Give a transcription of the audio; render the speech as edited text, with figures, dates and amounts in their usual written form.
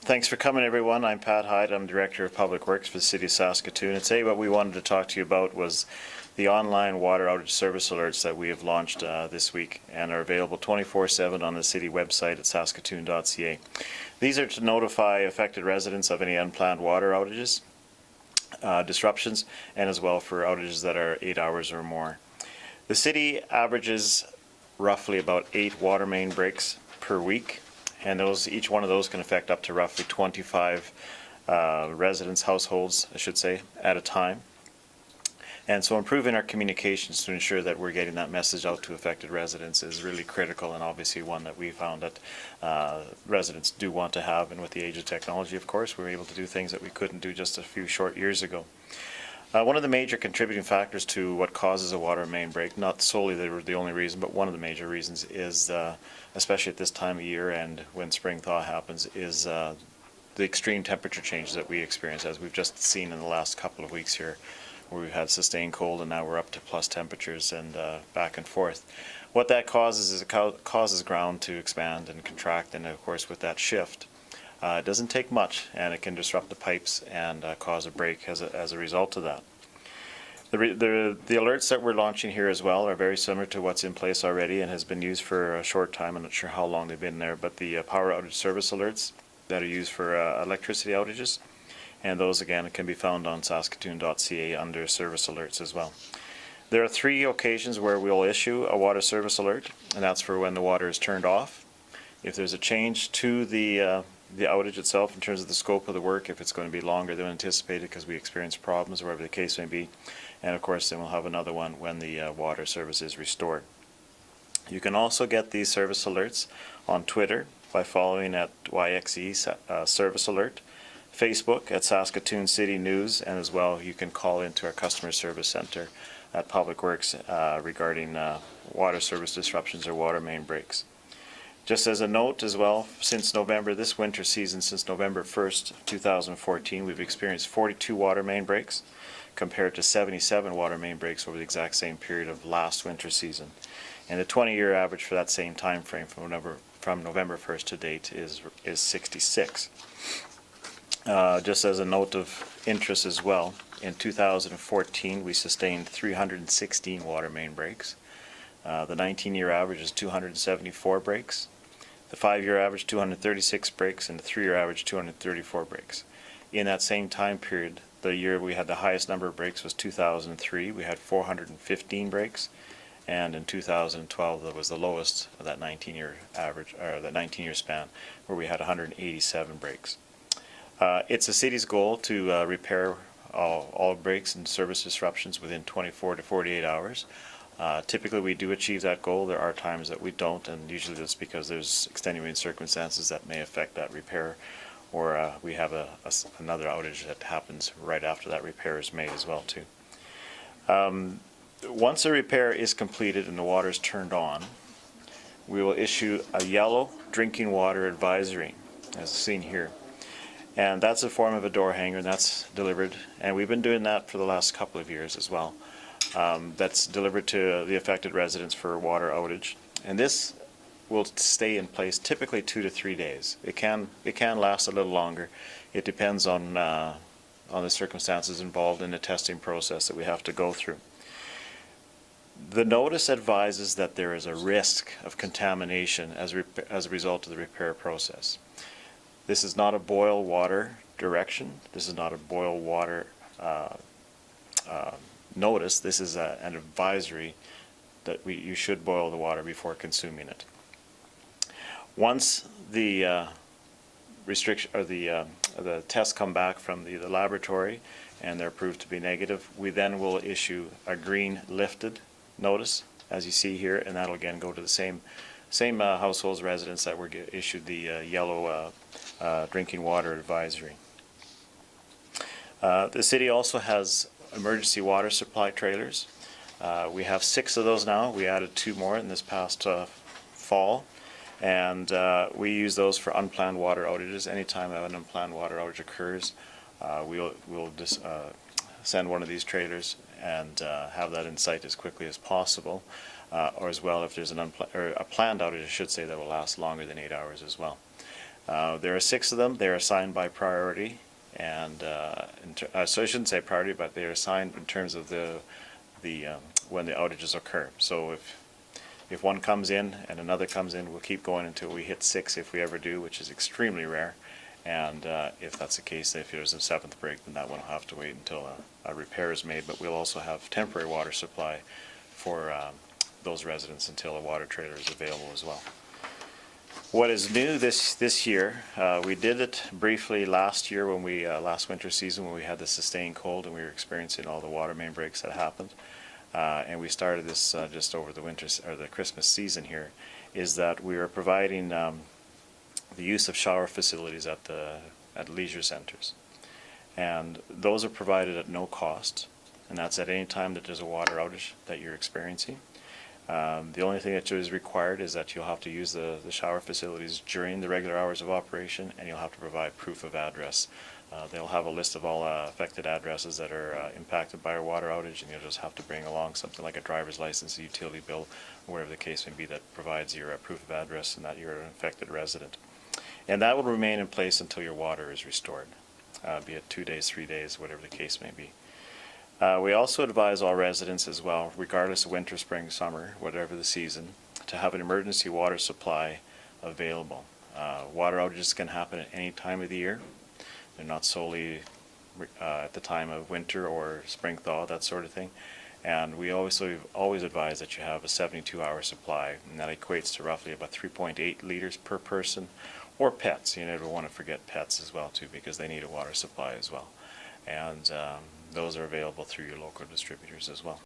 Thanks for coming, everyone. I'm Pat Hyde. I'm Director of Public Works for the City of Saskatoon. And today what we wanted to talk to you about was the online water outage service alerts that we have launched this week and are available 24/7 on the city website at saskatoon.ca. These are to notify affected residents of any unplanned water outages, disruptions, and as well for outages that are 8 hours or more. The city averages roughly about 8 water main breaks per week. And each one of those can affect up to roughly 25 residents, households, I should say, at a time. And so improving our communications to ensure that we're getting that message out to affected residents is really critical, and obviously one that we found that residents do want to have. And with the age of technology, of course, we're able to do things that we couldn't do just a few short years ago. One of the major contributing factors to what causes a water main break, not solely the only reason, but one of the major reasons is, especially at this time of year and when spring thaw happens, is the extreme temperature changes that we experience, as we've just seen in the last couple of weeks here, where we've had sustained cold and now we're up to plus temperatures and back and forth. What that causes is it causes ground to expand and contract, and of course with that shift, it doesn't take much, and it can disrupt the pipes and cause a break as a result of that. The alerts that we're launching here as well are very similar to what's in place already and has been used for a short time. I'm not sure how long they've been there, but the power outage service alerts that are used for electricity outages, and those again can be found on saskatoon.ca under service alerts as well. There are 3 occasions where we'll issue a water service alert, and that's for when the water is turned off. If there's a change to the outage itself in terms of the scope of the work, if it's going to be longer than anticipated because we experience problems or whatever the case may be. And of course then we'll have another one when the water service is restored. You can also get these service alerts on Twitter by following at YXE Service Alert, Facebook at Saskatoon City News, and as well you can call into our customer service center at Public Works regarding water service disruptions or water main breaks. Just as a note as well, since this winter season, since November 1st, 2014, we've experienced 42 water main breaks compared to 77 water main breaks over the exact same period of last winter season. And the 20-year average for that same time frame from November 1st to date is 66. Just as a note of interest as well, in 2014 we sustained 316 water main breaks. The 19-year average is 274 breaks. The 5-year average 236 breaks, and the 3-year average 234 breaks. In that same time period, the year we had the highest number of breaks was 2003. We had 415 breaks, and in 2012 that was the lowest of that 19-year average, or that 19-year span, where we had 187 breaks. It's the city's goal to repair all breaks and service disruptions within 24 to 48 hours. Typically we do achieve that goal. There are times that we don't, and usually that's because there's extenuating circumstances that may affect that repair, or we have another outage that happens right after that repair is made as well too. Once a repair is completed and the water is turned on, we will issue a yellow drinking water advisory, as seen here. And that's a form of a door hanger, and that's delivered, and we've been doing that for the last couple of years as well. That's delivered to the affected residents for a water outage, and this will stay in place typically 2 to 3 days. It can last a little longer. It depends on the circumstances involved in the testing process that we have to go through. The notice advises that there is a risk of contamination as a result of the repair process. This is not a boil water direction. This is not a boil water notice. This is an advisory that you should boil the water before consuming it. Once the restriction or the tests come back from the laboratory and they're proved to be negative, we then will issue a green lifted notice, as you see here, and that'll again go to the same households, residents that were issued the yellow drinking water advisory. The city also has emergency water supply trailers. We have 6 of those now. We added 2 more in this past fall, and we use those for unplanned water outages. Anytime an unplanned water outage occurs, we'll just send one of these trailers and have that in sight as quickly as possible, or as well if there's a planned outage, I should say, that will last longer than 8 hours as well. There are 6 of them. They're assigned by priority, and so I shouldn't say priority, but they're assigned in terms of the when the outages occur. So if one comes in and another comes in, we'll keep going until we hit 6 if we ever do, which is extremely rare. And if that's the case, if there's a 7th break, then that one will have to wait until a repair is made. But we'll also have temporary water supply for those residents until a water trailer is available as well. What is new this year, we did it briefly last year when we, last winter season when we had the sustained cold and we were experiencing all the water main breaks that happened. And we started this just over the winter or the Christmas season here, is that we are providing the use of shower facilities at leisure centers. And those are provided at no cost, and that's at any time that there's a water outage that you're experiencing. The only thing that is required is that you'll have to use the shower facilities during the regular hours of operation, and you'll have to provide proof of address. They'll have a list of all affected addresses that are impacted by a water outage, and you'll just have to bring along something like a driver's license, a utility bill, whatever the case may be, that provides your proof of address and that you're an affected resident. And that will remain in place until your water is restored, be it 2 days, 3 days, whatever the case may be. We also advise all residents as well, regardless of winter, spring, summer, whatever the season, to have an emergency water supply available. Water outages can happen at any time of the year. They're not solely at the time of winter or spring thaw, that sort of thing. And we always advise that you have a 72-hour supply, and that equates to roughly about 3.8 liters per person, or pets. You never want to forget pets as well too, because they need a water supply as well. And those are available through your local distributors as well.